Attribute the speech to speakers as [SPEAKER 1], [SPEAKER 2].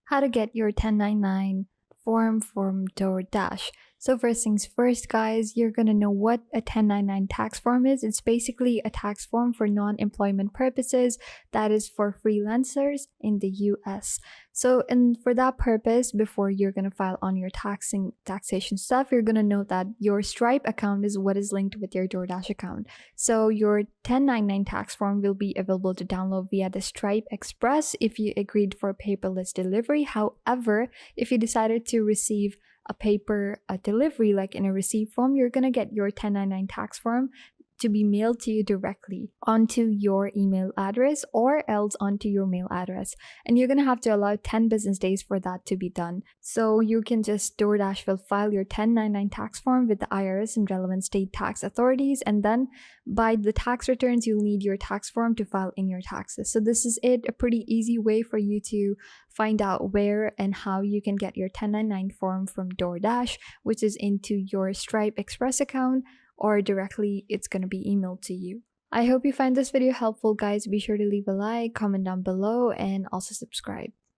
[SPEAKER 1] how to get your 1099 form from DoorDash. So first things first, guys, you're gonna know what a 1099 tax form is. It's basically a tax form for non-employment purposes that is for freelancers in the US. So, and for that purpose, before you're gonna file on your taxation stuff, you're gonna note that your Stripe account is what is linked with your DoorDash account. So your 1099 tax form will be available to download via the Stripe Express if you agreed for paperless delivery. However, if you decided to receive a paper delivery like in a receipt form, you're gonna get your 1099 tax form to be mailed to you directly onto your email address or else onto your mail address. And you're gonna have to allow 10 business days for that to be done. So you can just DoorDash will file your 1099 tax form with the IRS and relevant state tax authorities, and then by the tax returns, you'll need your tax form to file in your taxes. So this is it, a pretty easy way for you to find out where and how you can get your 1099 form from DoorDash, which is into your Stripe Express account, or directly it's going to be emailed to you. I hope you find this video helpful, guys. Be sure to leave a like, comment down below, and also subscribe.